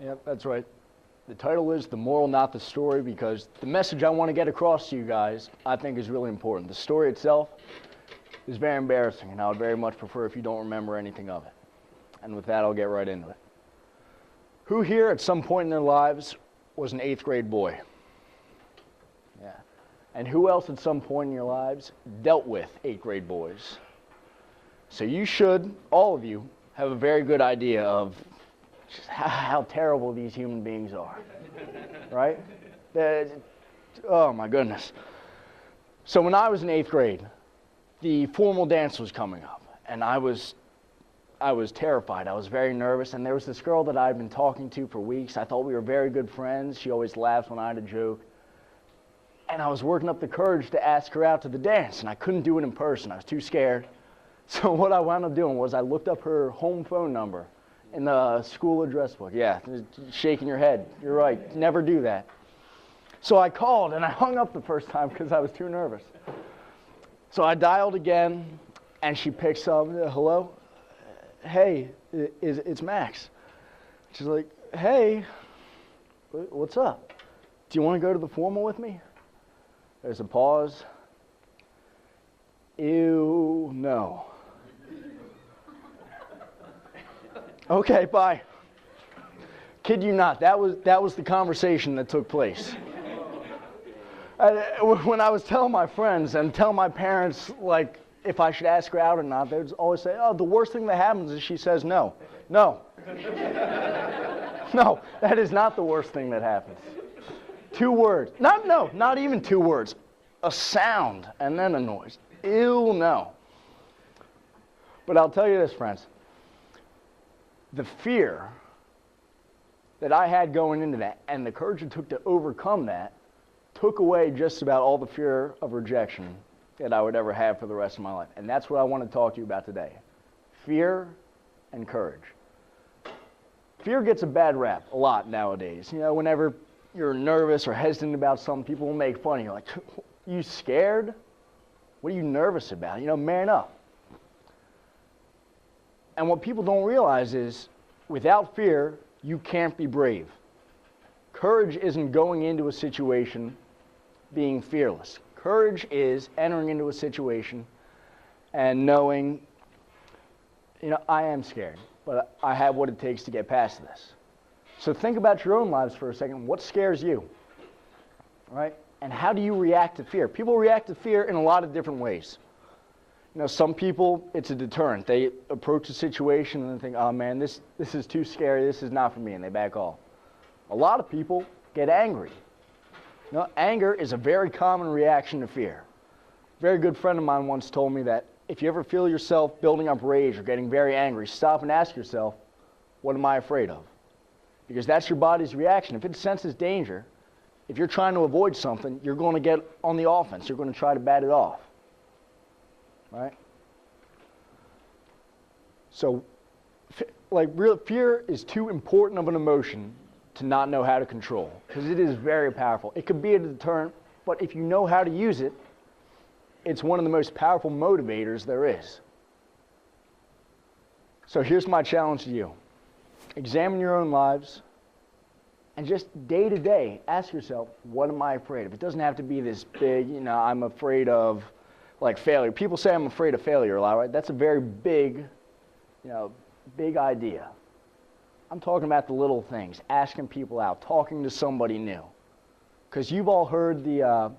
Yep, that's right. The title is The Moral, Not the Story, because the message I want to get across to you guys, I think, is really important. The story itself is very embarrassing, and I would very much prefer if you don't remember anything of it. And with that, I'll get right into it. Who here at some point in their lives was an 8th grade boy? Yeah. And who else at some point in your lives dealt with 8th grade boys? So you should, all of you, have a very good idea of just how terrible these human beings are, right? Oh my goodness. So when I was in 8th grade, the formal dance was coming up, and I was terrified. I was very nervous, and there was this girl that I'd been talking to for weeks. I thought we were very good friends. She always laughed when I had a joke. And I was working up the courage to ask her out to the dance, and I couldn't do it in person. I was too scared. So what I wound up doing was I looked up her home phone number in the school address book. Yeah, shaking your head. You're right. Never do that. So I called, and I hung up the first time because I was too nervous. So I dialed again, and she picks up. Hello? Hey, it's Max. She's like, hey, what's up? Do you want to go to the formal with me? There's a pause. Ew, no. Okay, bye. Kid you not, that was the conversation that took place. When I was telling my friends and telling my parents, like, if I should ask her out or not, they would always say, oh, the worst thing that happens is she says no. No. No, that is not the worst thing that happens. 2 words. Not even 2 words. A sound and then a noise. Ew, no. But I'll tell you this, friends. The fear that I had going into that and the courage it took to overcome that took away just about all the fear of rejection that I would ever have for the rest of my life. And that's what I want to talk to you about today. Fear and courage. Fear gets a bad rap a lot nowadays. You know, whenever you're nervous or hesitant about something, people will make fun of you. Like, you scared? What are you nervous about? You know, man up. And what people don't realize is, without fear, you can't be brave. Courage isn't going into a situation being fearless. Courage is entering into a situation and knowing, you know, I am scared, but I have what it takes to get past this. So think about your own lives for a second. What scares you? Right? And how do you react to fear? People react to fear in a lot of different ways. You know, some people, it's a deterrent. They approach a situation and they think, oh man, this is too scary, this is not for me, and they back off. A lot of people get angry. You know, anger is a very common reaction to fear. A very good friend of mine once told me that if you ever feel yourself building up rage or getting very angry, stop and ask yourself, what am I afraid of? Because that's your body's reaction. If it senses danger, if you're trying to avoid something, you're going to get on the offense. You're going to try to bat it off. Right? So, like, real fear is too important of an emotion to not know how to control, because it is very powerful. It could be a deterrent, but if you know how to use it, it's one of the most powerful motivators there is. So here's my challenge to you. Examine your own lives, and just day to day, ask yourself, what am I afraid of? It doesn't have to be this big, you know, I'm afraid of, like, failure. People say I'm afraid of failure a lot, right? That's a very big, you know, big idea. I'm talking about the little things, asking people out, talking to somebody new. Because you've all heard the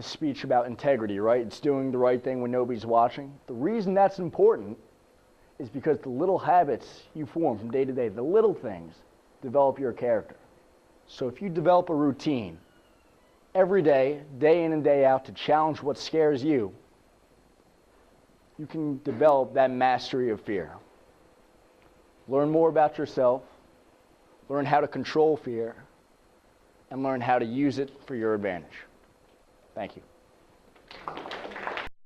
speech about integrity, right? It's doing the right thing when nobody's watching. The reason that's important is because the little habits you form from day to day, the little things, develop your character. So if you develop a routine every day, day in and day out, to challenge what scares you, you can develop that mastery of fear. Learn more about yourself, learn how to control fear, and learn how to use it for your advantage. Thank you.